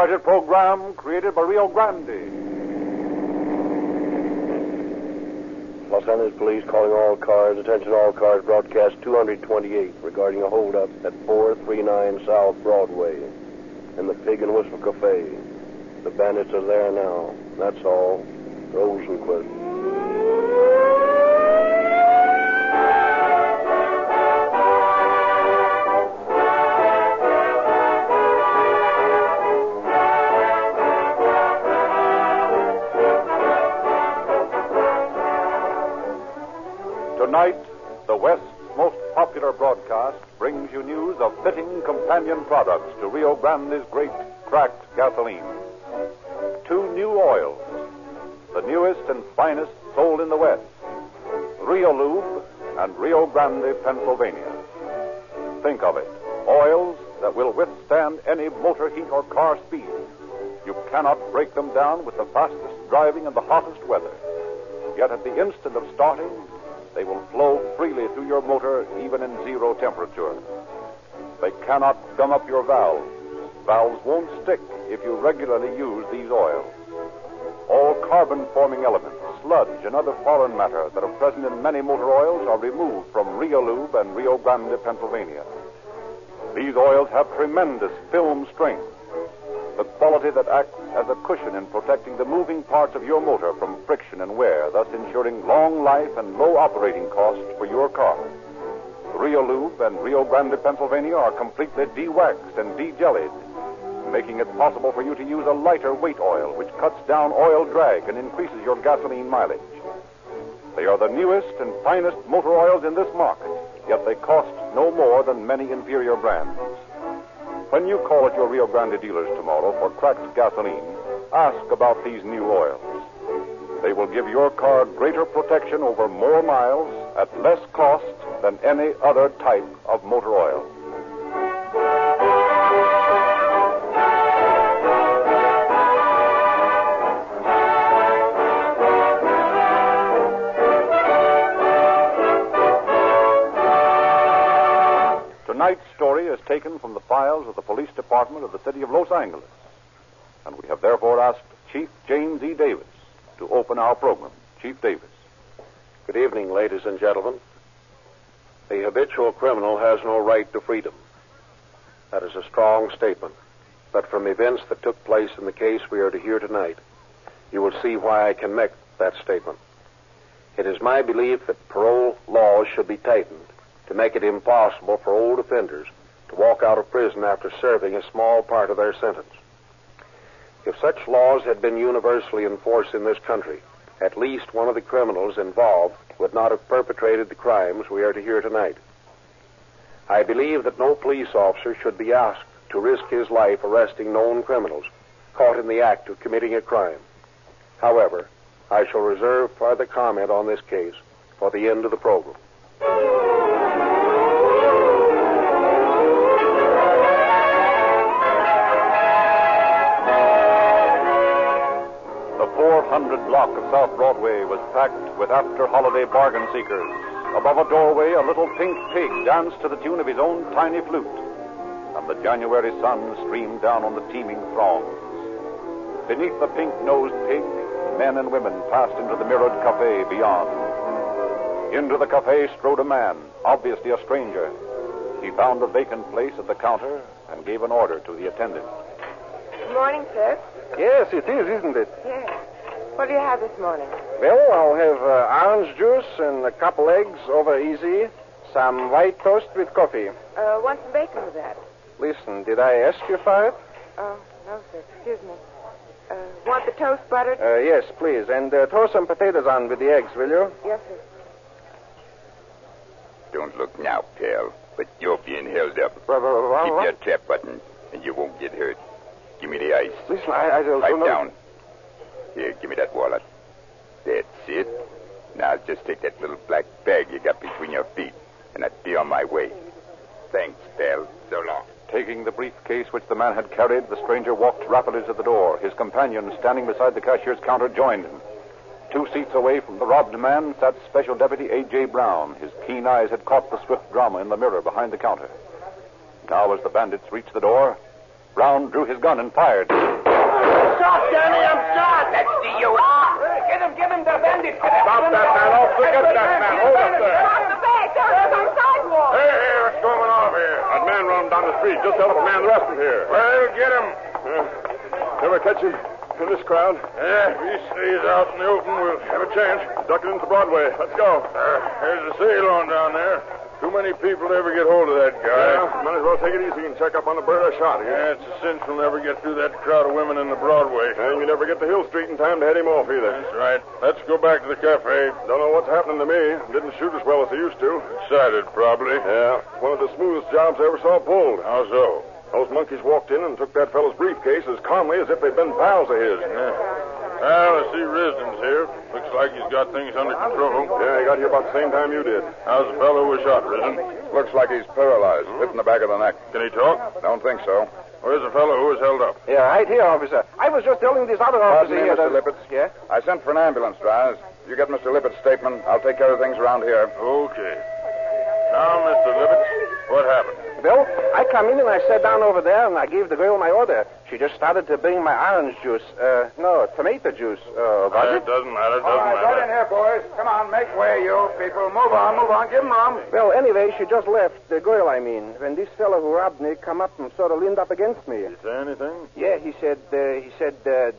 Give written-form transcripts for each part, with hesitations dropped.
copyrighted program created by Rio Grande. Los Angeles Police calling all cars. Attention all cars. Broadcast 228 regarding a holdup at 439 South Broadway in the Pig and Whistle Cafe. The bandits are there now. That's all. Rosenquist. Tonight, the West's most popular broadcast brings you news of fitting companion products to Rio Grande's great cracked gasoline. 2 new oils, the newest and finest sold in the West, Rio Lube and Rio Grande, Pennsylvania. Think of it, oils that will withstand any motor heat or car speed. You cannot break them down with the fastest driving and the hottest weather. Yet at the instant of starting, they will flow freely through your motor even in 0 temperature. They cannot gum up your valves. Valves won't stick if you regularly use these oils. All carbon-forming elements, sludge, and other foreign matter that are present in many motor oils are removed from Rio Lube and Rio Grande, Pennsylvania. These oils have tremendous film strength, the quality that acts as a cushion in protecting the moving parts of your motor from friction and wear, thus ensuring long life and low operating costs for your car. Rio Lube and Rio Grande, Pennsylvania are completely de-waxed and de-jellied, making it possible for you to use a lighter weight oil which cuts down oil drag and increases your gasoline mileage. They are the newest and finest motor oils in this market, yet they cost no more than many inferior brands. When you call at your Rio Grande dealers tomorrow for cracked gasoline, ask about these new oils. They will give your car greater protection over more miles at less cost than any other type of motor oil. Tonight's story is taken from the files of the police department of the city of Los Angeles, and we have therefore asked Chief James E. Davis to open our program. Chief Davis. Good evening, ladies and gentlemen. The habitual criminal has no right to freedom. That is a strong statement, but from events that took place in the case we are to hear tonight, you will see why I can make that statement. It is my belief that parole laws should be tightened to make it impossible for old offenders to walk out of prison after serving a small part of their sentence. If such laws had been universally enforced in this country, at least one of the criminals involved would not have perpetrated the crimes we are to hear tonight. I believe that no police officer should be asked to risk his life arresting known criminals caught in the act of committing a crime. However, I shall reserve further comment on this case for the end of the program. The 400 block of South Broadway was packed with after-holiday bargain seekers. Above a doorway, a little pink pig danced to the tune of his own tiny flute, and the January sun streamed down on the teeming throngs. Beneath the pink-nosed pig, men and women passed into the mirrored cafe beyond. Into the cafe strode a man, obviously a stranger. He found a vacant place at the counter and gave an order to the attendant. Good morning, sir. Yes, it is, isn't it? Yes. What do you have this morning? Well, I'll have orange juice and a couple eggs over easy, some white toast with coffee. Want some bacon with that? Listen, did I ask you for it? Oh, no, sir. Excuse me. Want the toast buttered? Yes, please. And throw some potatoes on with the eggs, will you? Yes, sir. Don't look now, pal, but you're being held up. Keep Keep your trap button, and you won't get hurt. Give me the ice. Listen, I don't Pipe know. down. Here, give me that wallet. That's it. Now just take that little black bag you got between your feet, and I'd be on my way. Thanks, pal. So long. Taking the briefcase which the man had carried, the stranger walked rapidly to the door. His companion, standing beside the cashier's counter, joined him. 2 seats away from the robbed man sat Special Deputy A.J. Brown. His keen eyes had caught the swift drama in the mirror behind the counter. Now, as the bandits reached the door, Brown drew his gun and fired. Shot, Danny, I'm shot! That's the you. Give him the bandage. Stop that man. Oh, forget that man. Hold up there. Off the bag. They're on the sidewalk. Hey, what's going on here? That man running down the street just helped a man arrested here. Well, get him. Ever catch him in this crowd? Yeah, if he stays out in the open, we'll have a chance. Duck it into Broadway. Let's go. There's a sale on down there. Too many people to ever get hold of that guy. Yeah, might as well take it easy and check up on the bird I shot. Yeah, it's a cinch we'll never get through that crowd of women in the Broadway. And you never get to Hill Street in time to head him off either. That's right. Let's go back to the cafe. Don't know what's happening to me. Didn't shoot as well as they used to. Excited, probably. Yeah, one of the smoothest jobs I ever saw pulled. How so? Those monkeys walked in and took that fellow's briefcase as calmly as if they'd been pals of his. Yeah. Well, I see Risden's here. Looks like he's got things under control. Yeah, he got here about the same time you did. How's the fellow who was shot, Risden? Looks like he's paralyzed. Hit in the back of the neck. Can he talk? Don't think so. Where's the fellow who was held up? Yeah, right here, officer. I was just telling this other officer Pardon me, here Mr. Lippitz. Yeah? I sent for an ambulance, Dries. You get Mr. Lippitt's statement. I'll take care of things around here. Okay. Now, Mr. Lippitz, what happened? Bill, I come in and I sat down over there and I gave the girl my order. She just started to bring my orange juice. Tomato juice. It doesn't matter. Right in here, boys. Come on, make way, you people. Move on. Give them room. Well, anyway, she just left. The girl, I mean. When this fellow who robbed me come up and sort of leaned up against me. Did he say anything? Yeah, he said,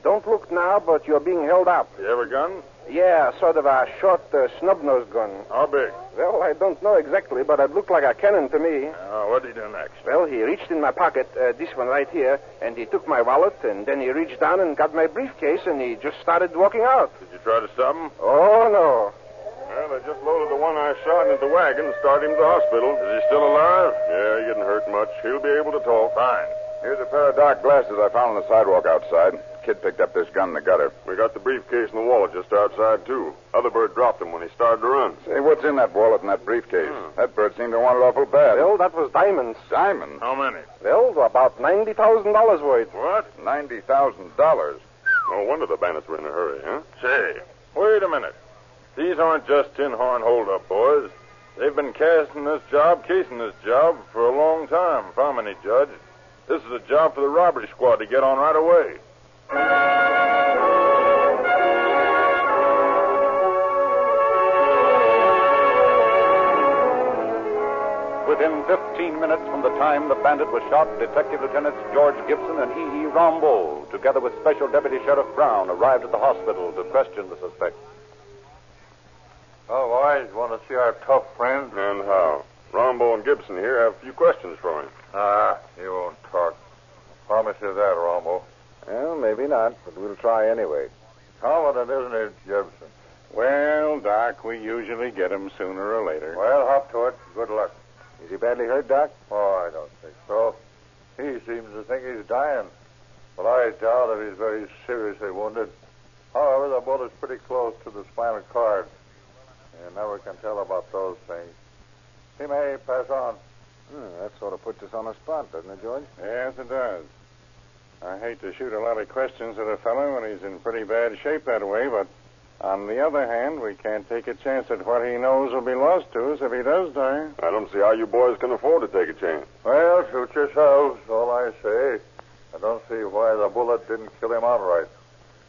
don't look now, but you're being held up. You have a gun? Yeah, sort of a short snub-nosed gun. How big? Well, I don't know exactly, but it looked like a cannon to me. What did he do next? Well, he reached in my pocket, this one right here, and he took my wallet, and then he reached down and got my briefcase, and he just started walking out. Did you try to stop him? Oh, no. Well, they just loaded the one I shot into the wagon and started him to the hospital. Is he still alive? Yeah, he didn't hurt much. He'll be able to talk. Fine. Here's a pair of dark glasses I found on the sidewalk outside. Kid picked up this gun in the gutter. We got the briefcase and the wallet just outside, too. Other bird dropped him when he started to run. Say, what's in that wallet and that briefcase? That bird seemed to want it awful bad. Well, that was diamonds. Diamonds? How many? Well, about $90,000 worth. What? $90,000. No wonder the bandits were in a hurry, huh? Say, wait a minute. These aren't just tin horn hold-up boys. They've been casing this job for a long time, if I'm any judge. This is a job for the robbery squad to get on right away. Within 15 minutes from the time the bandit was shot, Detective Lieutenants George Gibson and E.E. Rambaud, together with Special Deputy Sheriff Brown, arrived at the hospital to question the suspect. Oh, boys, want to see our tough friend? And how? Rambaud and Gibson here have a few questions for him. He won't talk. Promise you that, Rambo. Well, maybe not, but we'll try anyway. Confident, isn't it, Gibson? Well, Doc, we usually get him sooner or later. Well, hop to it. Good luck. Is he badly hurt, Doc? Oh, I don't think so. He seems to think he's dying. But I doubt if he's very seriously wounded. However, the bullet's pretty close to the spinal cord. You never can tell about those things. He may pass on. That sort of puts us on the spot, doesn't it, George? Yes, it does. I hate to shoot a lot of questions at a fellow when he's in pretty bad shape that way, but on the other hand, we can't take a chance that what he knows will be lost to us if he does die. I don't see how you boys can afford to take a chance. Well, shoot yourselves, all I say. I don't see why the bullet didn't kill him outright.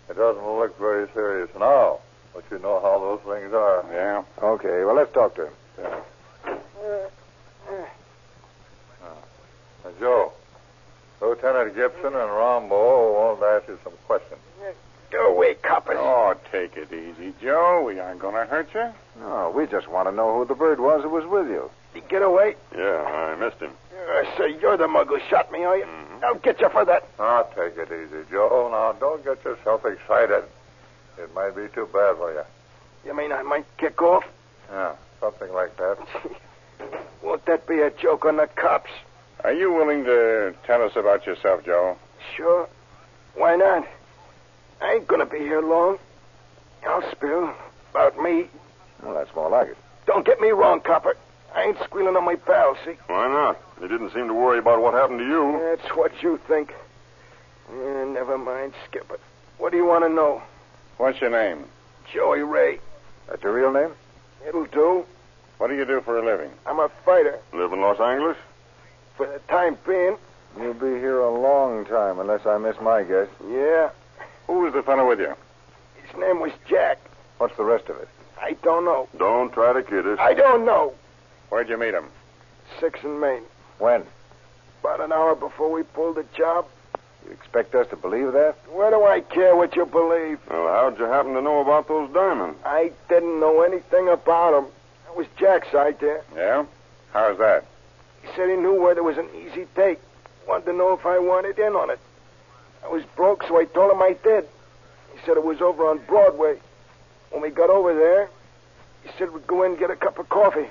It doesn't look very serious now, but you know how those things are. Yeah. Okay, well, let's talk to him. Joe, Lieutenant Gibson and Rambaud want to ask you some questions. Go away, coppers. Oh, take it easy, Joe. We aren't going to hurt you. No, we just want to know who the bird was who was with you. You get away? Yeah, I missed him. Say, you're the mug who shot me, are you? I'll get you for that. Now, take it easy, Joe. Now, don't get yourself excited. It might be too bad for you. You mean I might kick off? Yeah, something like that. Won't that be a joke on the cops? Are you willing to tell us about yourself, Joe? Sure. Why not? I ain't gonna be here long. I'll spill about me. Well, that's more like it. Don't get me wrong, copper. I ain't squealing on my pals, see? Why not? He didn't seem to worry about what happened to you. That's what you think. Never mind, skip it. What do you want to know? What's your name? Joey Ray. That's your real name? It'll do. What do you do for a living? I'm a fighter. Live in Los Angeles? For the time being. You'll be here a long time, unless I miss my guess. Yeah. Who was the fellow with you? His name was Jack. What's the rest of it? I don't know. Don't try to kid us. I don't know. Where'd you meet him? 6 in Maine. When? About an hour before we pulled the job. You expect us to believe that? Where do I care what you believe? Well, how'd you happen to know about those diamonds? I didn't know anything about them. That was Jack's idea. Yeah? How's that? He said he knew where there was an easy take. Wanted to know if I wanted in on it. I was broke, so I told him I did. He said it was over on Broadway. When we got over there, he said we'd go in and get a cup of coffee.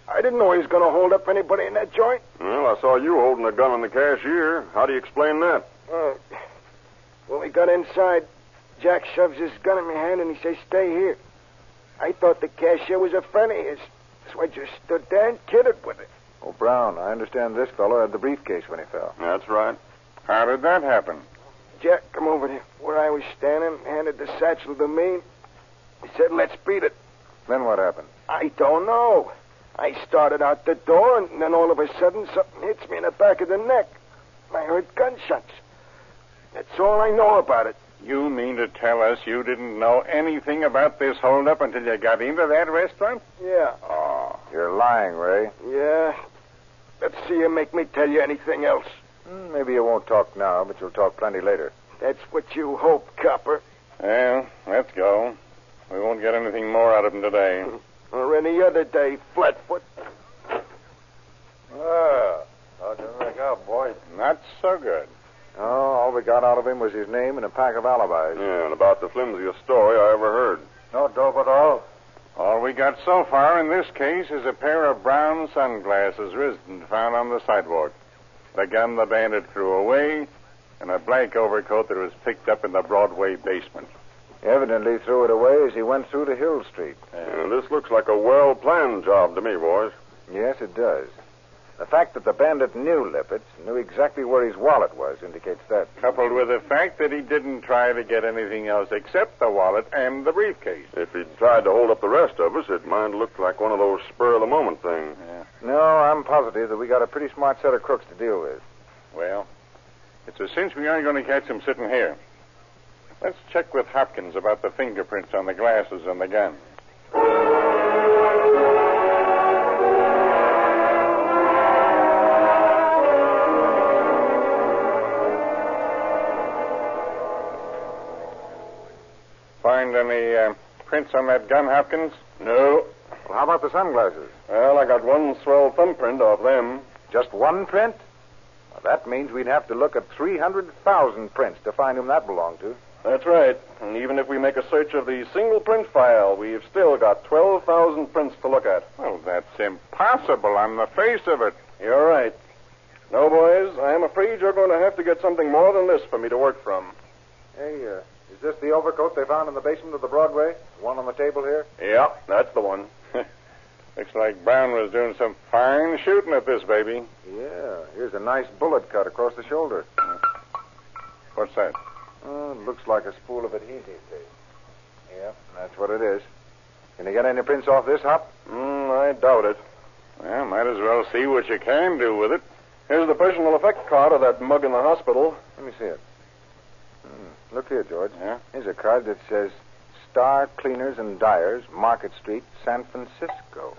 I didn't know he was going to hold up anybody in that joint. Well, I saw you holding a gun on the cashier. How do you explain that? When we got inside, Jack shoves his gun in my hand and he says, "Stay here." I thought the cashier was a friend of his, so I just stood there and kidded with it. Oh, Brown, I understand this fellow had the briefcase when he fell. That's right. How did that happen? Jack come over there where I was standing, handed the satchel to me. He said, "Let's beat it." Then what happened? I don't know. I started out the door, and then all of a sudden, something hits me in the back of the neck. I heard gunshots. That's all I know about it. You mean to tell us you didn't know anything about this holdup until you got into that restaurant? Yeah. Oh, you're lying, Ray. Yeah. Let's see you make me tell you anything else. Maybe you won't talk now, but you'll talk plenty later. That's what you hope, copper. Well, let's go. We won't get anything more out of him today. Or any other day, Flatfoot. How'd you make out, boy? Not so good. Oh, all we got out of him was his name and a pack of alibis. Yeah, and about the flimsiest story I ever heard. No dope at all? All we got so far in this case is a pair of brown sunglasses Risden found on the sidewalk, the gun the bandit threw away, and a black overcoat that was picked up in the Broadway basement. He evidently threw it away as he went through to Hill Street. Yeah, this looks like a well-planned job to me, boys. Yes, it does. The fact that the bandit knew Lippitz, knew exactly where his wallet was, indicates that. Coupled with the fact that he didn't try to get anything else except the wallet and the briefcase. If he'd tried to hold up the rest of us, it might look like one of those spur-of-the-moment things. Yeah. No, I'm positive that we got a pretty smart set of crooks to deal with. Well, it's a cinch we aren't going to catch him sitting here. Let's check with Hopkins about the fingerprints on the glasses and the gun. Find any prints on that gun, Hopkins? No. Well, how about the sunglasses? Well, I got one swell thumbprint off them. Just one print? Well, that means we'd have to look at 300,000 prints to find whom that belonged to. That's right. And even if we make a search of the single print file, we've still got 12,000 prints to look at. Well, that's impossible on the face of it. You're right. No, boys, I am afraid you're going to have to get something more than this for me to work from. Hey, is this the overcoat they found in the basement of the Broadway? The one on the table here? Yeah, that's the one. Looks like Brown was doing some fine shooting at this baby. Yeah, here's a nice bullet cut across the shoulder. What's that? It looks like a spool of adhesive tape. Yeah, that's what it is. Can you get any prints off this, Hop? I doubt it. Well, might as well see what you can do with it. Here's the personal effect card of that mug in the hospital. Let me see it. Look here, George. Yeah? Here's a card that says Star Cleaners and Dyers, Market Street, San Francisco.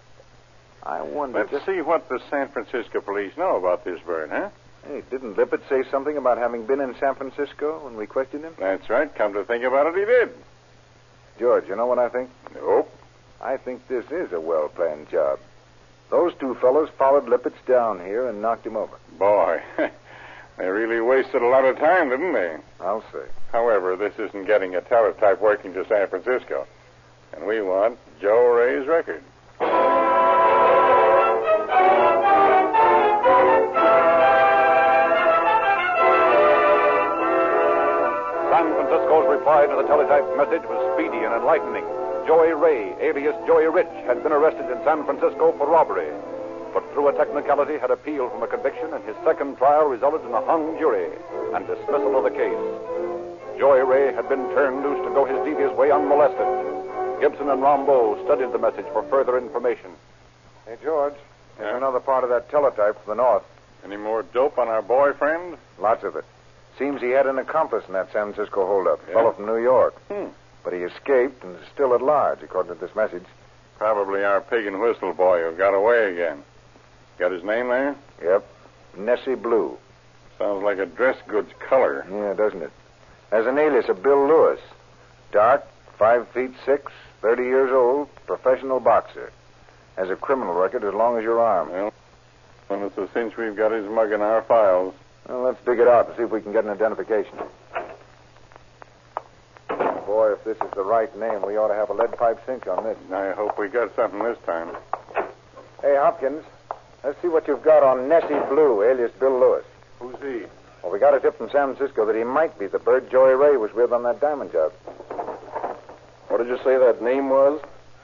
I wonder... Let's see what the San Francisco police know about this bird, huh? Hey, didn't Lippitz say something about having been in San Francisco when we questioned him? That's right. Come to think about it, he did. George, you know what I think? Nope. I think this is a well-planned job. Those two fellows followed Lippitz down here and knocked him over. Boy, they really wasted a lot of time, didn't they? I'll say. However, this isn't getting a teletype working to San Francisco. And we want Joe Ray's record. San Francisco's reply to the teletype message was speedy and enlightening. Joey Ray, alias Joey Rich, had been arrested in San Francisco for robbery, but through a technicality had appealed from a conviction, and his second trial resulted in a hung jury and dismissal of the case. Joey Ray had been turned loose to go his devious way unmolested. Gibson and Rambeau studied the message for further information. Hey, George, there's another part of that teletype from the north. Any more dope on our boyfriend? Lots of it. Seems he had an accomplice in that San Francisco holdup, a Yeah? fellow from New York. Hmm. But he escaped and is still at large, according to this message. Probably our pig and whistle boy who got away again. Got his name there? Yep. Nessie Blue. Sounds like a dress goods color. Yeah, doesn't it? Has an alias of Bill Lewis. Dark, 5'6", 30 years old, professional boxer. Has a criminal record as long as your arm. Well, and it's a cinch we've got his mug in our files. Well, let's dig it out and see if we can get an identification. Boy, if this is the right name, we ought to have a lead pipe cinch on this. I hope we got something this time. Hey, Hopkins, let's see what you've got on Nessie Blue, alias Bill Lewis. Who's he? Well, we got a tip from San Francisco that he might be the bird Joey Ray was with on that diamond job. What did you say that name was?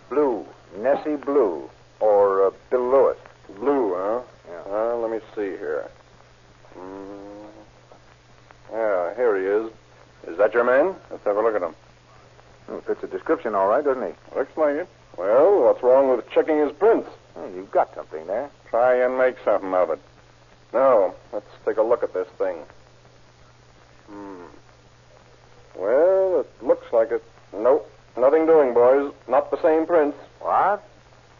Blue. Nessie Blue. Or Bill Lewis. Blue, huh? Yeah. Let me see here. Yeah, here he is. Is that your man? Let's have a look at him. Well, fits the description all right, doesn't he? Looks like it. Well, what's wrong with checking his prints? Well, you've got something there. Try and make something of it. Now, let's take a look at this thing. Well, it looks like it. Nope, nothing doing, boys. Not the same prints. What?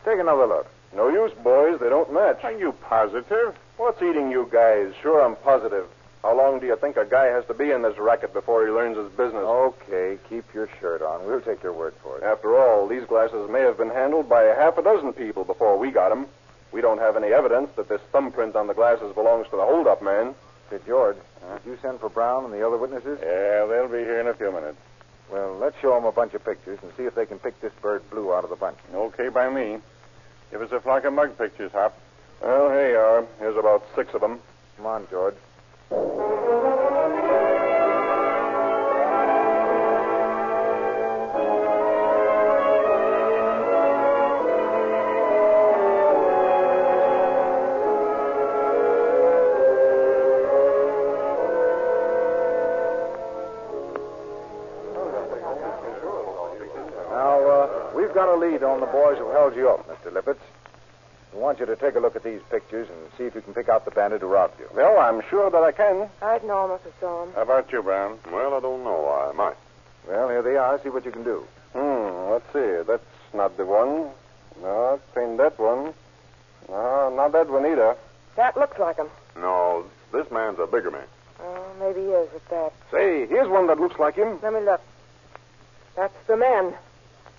Take another look. No use, boys. They don't match. Are you positive? What's eating you guys? Sure, I'm positive. How long do you think a guy has to be in this racket before he learns his business? Okay, keep your shirt on. We'll take your word for it. After all, these glasses may have been handled by a half a dozen people before we got them. We don't have any evidence that this thumbprint on the glasses belongs to the hold-up man. Say, George, did you send for Brown and the other witnesses? Yeah, they'll be here in a few minutes. Well, let's show them a bunch of pictures and see if they can pick this bird Blue out of the bunch. Okay by me. Give us a flock of mug pictures, Hop. Well, here you are. Here's about 6 of them. Come on, George. We've got a lead on the boys who held you up, Mr. Lippitz. We want you to take a look at these pictures and see if you can pick out the bandit who robbed you. Well, I'm sure that I can. I'd know him if I saw him. How about you, Brown? Well, I don't know. I might. Well, here they are. See what you can do. Let's see. That's not the one. No, it ain't that one. No, not that one either. That looks like him. No, this man's a bigger man. Oh, maybe he is at that. Say, here's one that looks like him. Let me look. That's the man.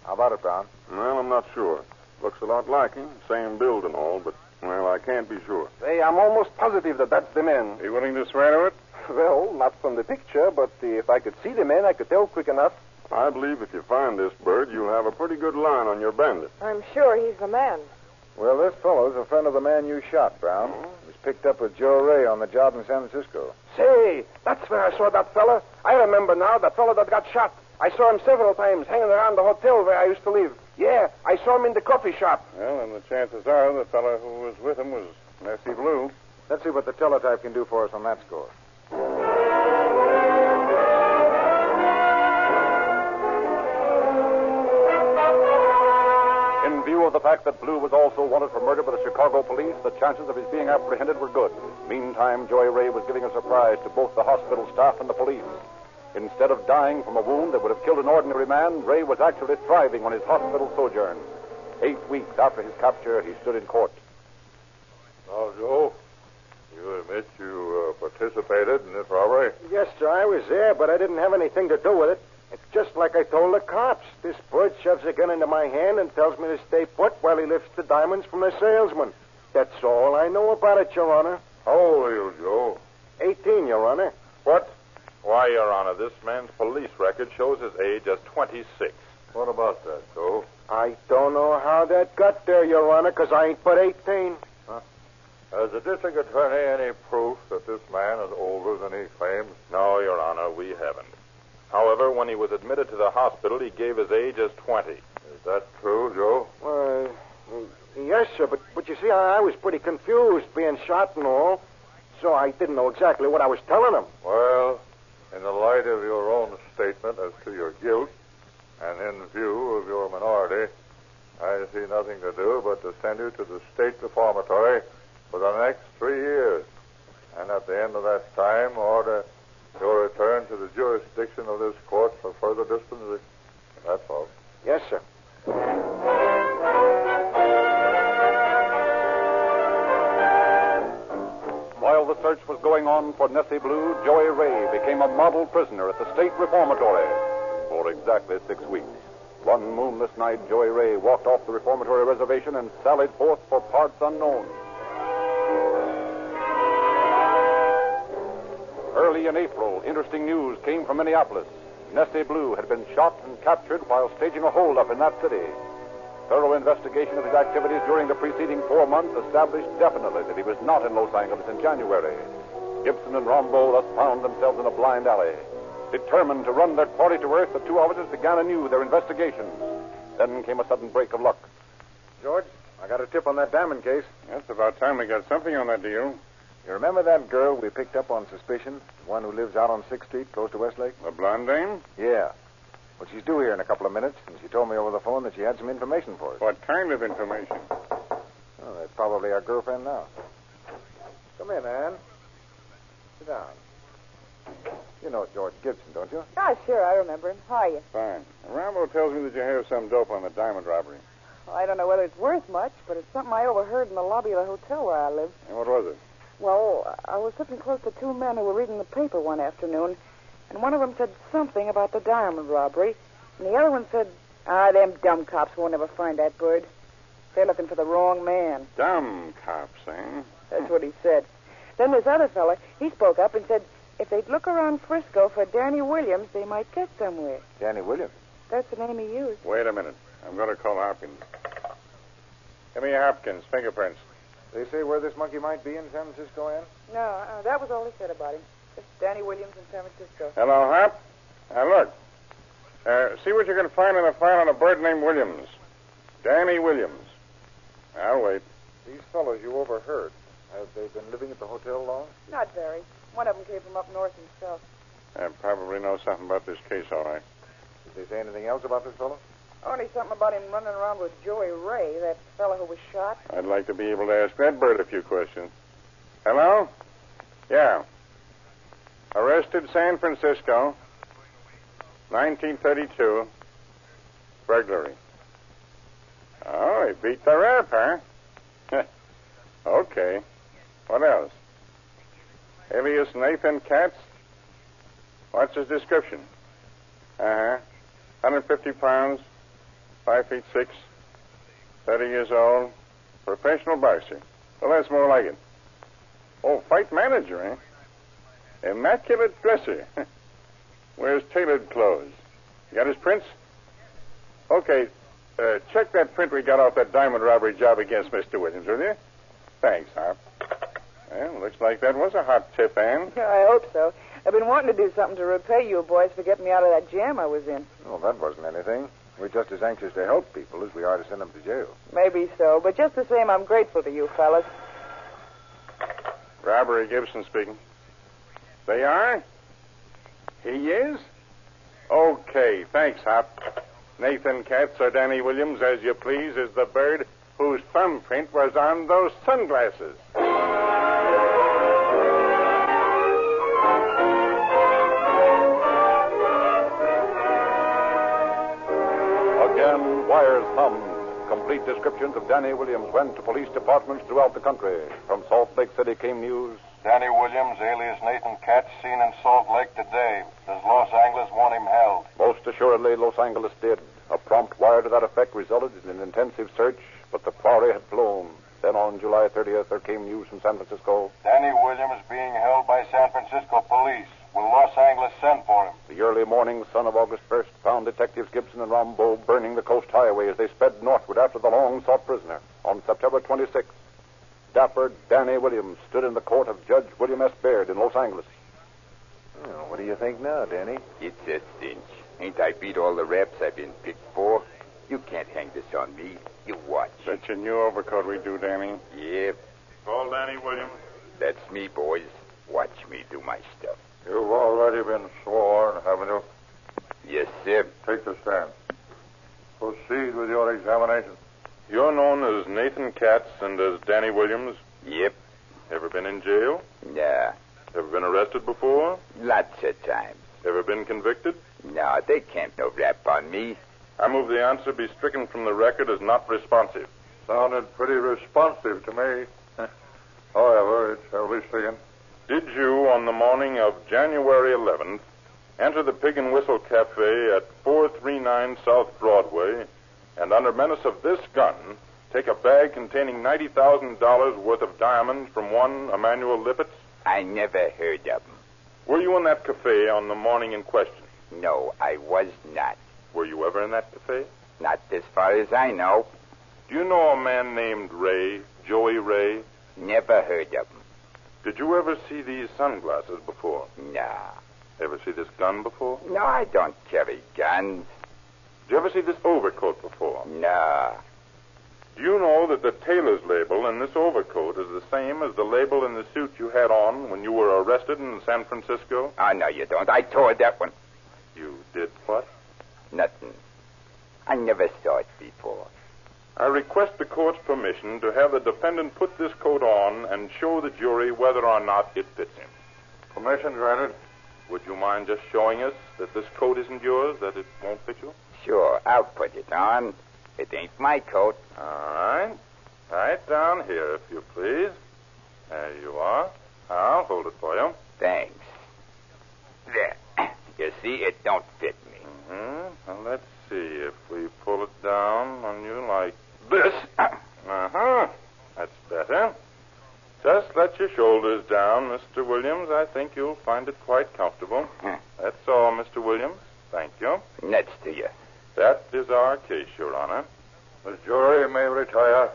How about it, Brown? Well, I'm not sure. Looks a lot like him. Same build and all, but, well, I can't be sure. Say, I'm almost positive that that's the man. Are you willing to swear to it? Well, not from the picture, but if I could see the man, I could tell quick enough. I believe if you find this bird, you'll have a pretty good line on your bandit. I'm sure he's the man. Well, this fellow's a friend of the man you shot, Brown. He was picked up with Joe Ray on the job in San Francisco. Say, that's where I saw that fella. I remember now, that fella that got shot. I saw him several times hanging around the hotel where I used to live. Yeah, I saw him in the coffee shop. Well, and the chances are the fellow who was with him was Nessie Blue. Let's see what the teletype can do for us on that score. In view of the fact that Blue was also wanted for murder by the Chicago police, the chances of his being apprehended were good. Meantime, Joy Ray was giving a surprise to both the hospital staff and the police. Instead of dying from a wound that would have killed an ordinary man, Ray was actually thriving on his hospital sojourn. 8 weeks after his capture, he stood in court. Now, Joe, you admit you participated in this robbery? Yes, sir, I was there, but I didn't have anything to do with it. It's just like I told the cops. This bird shoves a gun into my hand and tells me to stay put while he lifts the diamonds from the salesman. That's all I know about it, Your Honor. How old are you, Joe? 18, Your Honor. What? Why, Your Honor, this man's police record shows his age as 26. What about that, Joe? I don't know how that got there, Your Honor, because I ain't but 18. Has the district attorney any proof that this man is older than he claims? No, Your Honor, we haven't. However, when he was admitted to the hospital, he gave his age as 20. Is that true, Joe? Yes, sir, but you see, I was pretty confused being shot and all, so I didn't know exactly what I was telling him. Well, in the light of your own statement as to your guilt, and in view of your minority, I see nothing to do but to send you to the state reformatory for the next 3 years. And at the end of that time, order your return to the jurisdiction of this court for further disposition. That's all. Yes, sir. While the search was going on for Nessie Blue, Joey Ray became a model prisoner at the state reformatory for exactly 6 weeks. One moonless night, Joey Ray walked off the reformatory reservation and sallied forth for parts unknown. Early in April, interesting news came from Minneapolis. Nessie Blue had been shot and captured while staging a holdup in that city. Thorough investigation of his activities during the preceding 4 months established definitely that he was not in Los Angeles in January. Gibson and Rambo thus found themselves in a blind alley. Determined to run their party to earth, the two officers began anew their investigations. Then came a sudden break of luck. George, I got a tip on that diamond case. It's about time we got something on that deal. You remember that girl we picked up on suspicion? The one who lives out on 6th Street, close to Westlake? The blonde dame? Yeah. Well, she's due here in a couple of minutes, and she told me over the phone that she had some information for us. What kind of information? Oh, that's probably our girlfriend now. Come in, Ann. Sit down. You know George Gibson, don't you? Ah, sure, I remember him. How are you? Fine. Rambo tells me that you have some dope on the diamond robbery. Well, I don't know whether it's worth much, but it's something I overheard in the lobby of the hotel where I live. And what was it? Well, I was sitting close to two men who were reading the paper one afternoon, and one of them said something about the diamond robbery, and the other one said, them dumb cops won't ever find that bird. They're looking for the wrong man. Dumb cops, eh? That's what he said. Then this other fella, he spoke up and said if they'd look around Frisco for Danny Williams, they might get somewhere. Danny Williams? That's the name he used. Wait a minute. I'm going to call Hopkins. Give me Hopkins, fingerprints. They say where this monkey might be in San Francisco, Ann? No, that was all he said about him. Just Danny Williams in San Francisco. Hello, Hop. Look. See what you can find in the file on a bird named Williams. Danny Williams. I'll wait. These fellows you overheard, have they been living at the hotel long? Not very. One of them came from up north himself. I probably know something about this case, all right. Did they say anything else about this fellow? Only something about him running around with Joey Ray, that fellow who was shot. I'd like to be able to ask that bird a few questions. Hello? Yeah. Arrested San Francisco, 1932, burglary. Oh, he beat the rap, huh? Okay. What else? Alias Nathan Katz? What's his description? 150 pounds, 5 feet 6, 30 years old, professional boxer. Well, that's more like it. Oh, fight manager, eh? Immaculate dresser. Wears tailored clothes. You got his prints? Okay, check that print we got off that diamond robbery job against Mr. Williams, will you? Thanks, Hop. Well, looks like that was a hot tip, Ann. I hope so. I've been wanting to do something to repay you boys for getting me out of that jam I was in. Well, that wasn't anything. We're just as anxious to help people as we are to send them to jail. Maybe so, but just the same, I'm grateful to you fellas. Robbery, Gibson speaking. They are? He is? Okay, thanks, Hop. Nathan Katz or Danny Williams, as you please, is the bird whose thumbprint was on those sunglasses. Again, wires hummed. Complete descriptions of Danny Williams went to police departments throughout the country. From Salt Lake City came news. Danny Williams, alias Nathan Katz, seen in Salt Lake today. Does Los Angeles want him held? Most assuredly, Los Angeles did. A prompt wire to that effect resulted in an intensive search, but the quarry had flown. Then on July 30th, there came news from San Francisco. Danny Williams being held by San Francisco police. Will Los Angeles send for him? The early morning sun of August 1st found Detectives Gibson and Rambo burning the coast highway as they sped northward after the long-sought prisoner. On September 26th, dapper Danny Williams stood in the court of Judge William S. Baird in Los Angeles. Oh, what do you think now, Danny? It's a cinch. Ain't I beat all the raps I've been picked for? You can't hang this on me. You watch. That's your new overcoat we do, Danny. Yep. Call Danny Williams. That's me, boys. Watch me do my stuff. You've already been sworn, haven't you? Yes, sir. Take the stand. Proceed with your examination. You're known as Nathan Katz and as Danny Williams. Yep. Ever been in jail? Nah. Ever been arrested before? Lots of times. Ever been convicted? No, they can't no rap on me. I move the answer be stricken from the record as not responsive. Sounded pretty responsive to me. However, it shall be seen. Did you, on the morning of January 11th, enter the Pig and Whistle Cafe at 439 South Broadway and, under menace of this gun, take a bag containing $90,000 worth of diamonds from one Emmanuel Lippitz? I never heard of them. Were you in that cafe on the morning in question? No, I was not. Were you ever in that cafe? Not as far as I know. Do you know a man named Ray, Joey Ray? Never heard of him. Did you ever see these sunglasses before? Nah. Ever see this gun before? No, I don't carry guns. Did you ever see this overcoat before? Nah. Do you know that the tailor's label in this overcoat is the same as the label in the suit you had on when you were arrested in San Francisco? Oh, no, you don't. I tore that one. You did what? Nothing. I never saw it before. I request the court's permission to have the defendant put this coat on and show the jury whether or not it fits him. Permission granted. Would you mind just showing us that this coat isn't yours, that it won't fit you? Sure, I'll put it on. It ain't my coat. All right. Right down here, if you please. There you are. I'll hold it for you. Thanks. There. You see, it don't fit me. Now, let's see if we pull it down on you like this. Uh-huh. That's better. Just let your shoulders down, Mr. Williams. I think you'll find it quite comfortable. That's all, Mr. Williams. Thank you. Next to you. That is our case, Your Honor. The jury may retire.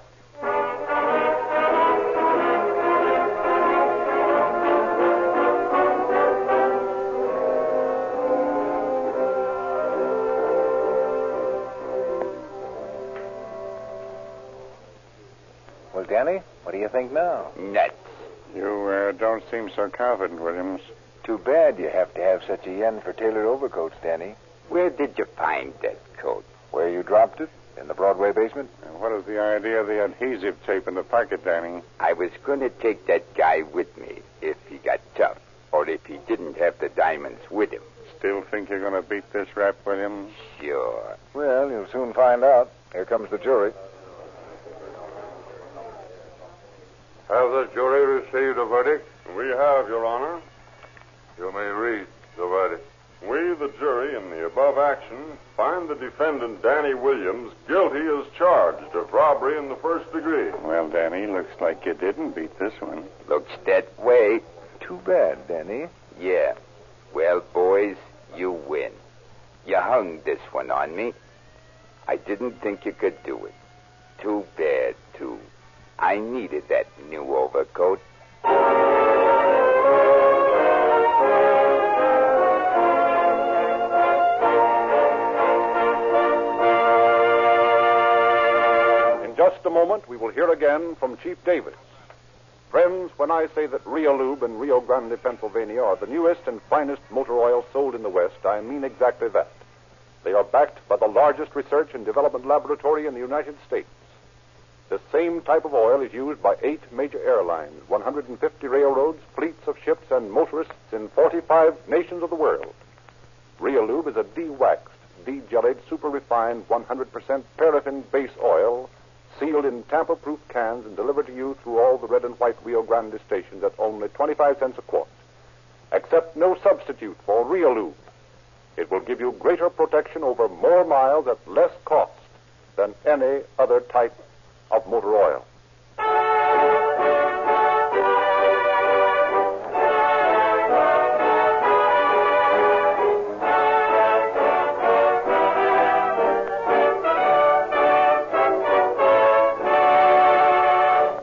Well, Danny, what do you think now? Nuts. You don't seem so confident, Williams. Too bad you have to have such a yen for tailored overcoats, Danny. Where did you find that coat? Where you dropped it? In the Broadway basement? And what is the idea of the adhesive tape in the pocket, Danny? I was going to take that guy with me if he got tough, or if he didn't have the diamonds with him. Still think you're going to beat this rap, Williams? Sure. Well, you'll soon find out. Here comes the jury. Have the jury received a verdict? We have, Your Honor. You may read the verdict. We, the jury, in the above action, find the defendant, Danny Williams, guilty as charged of robbery in the first degree. Well, Danny, looks like you didn't beat this one. Looks that way. Too bad, Danny. Yeah. Well, boys, you win. You hung this one on me. I didn't think you could do it. Too bad, too. I needed that new overcoat. In just a moment, we will hear again from Chief Davis. Friends, when I say that Rio Lube in Rio Grande, Pennsylvania are the newest and finest motor oils sold in the West, I mean exactly that. They are backed by the largest research and development laboratory in the United States. The same type of oil is used by 8 major airlines, 150 railroads, fleets of ships, and motorists in 45 nations of the world. Rio Lube is a de-waxed, de-jellied, super-refined, 100% paraffin base oil, sealed in tamper-proof cans and delivered to you through all the red and white Rio Grande stations at only 25 cents a quart. Accept no substitute for Rio Lube. It will give you greater protection over more miles at less cost than any other type of motor oil.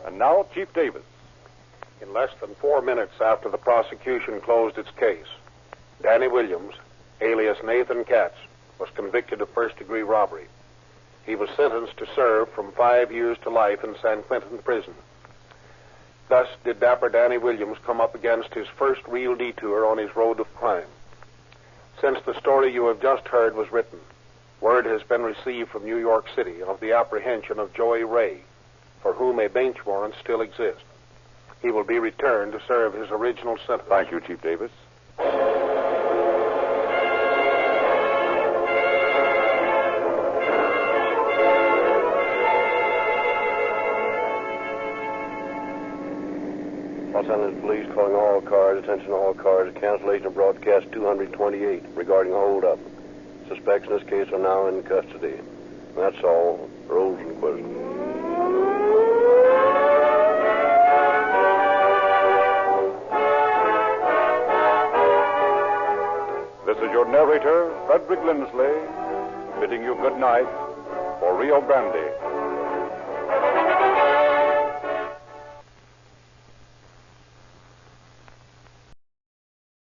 And now, Chief Davis. In less than 4 minutes after the prosecution closed its case, Danny Williams, alias Nathan Katz, was convicted of first-degree robbery. He was sentenced to serve from 5 years to life in San Quentin prison. Thus did dapper Danny Williams come up against his first real detour on his road of crime. Since the story you have just heard was written, word has been received from New York City of the apprehension of Joey Ray, for whom a bench warrant still exists. He will be returned to serve his original sentence. Thank you, Chief Davis. Los Angeles Police calling all cars, attention all cars, cancellation of broadcast 228 regarding hold-up. Suspects in this case are now in custody. That's all. Rosenquist. This is your narrator, Frederick Lindsley, bidding you good night for Rio Grande.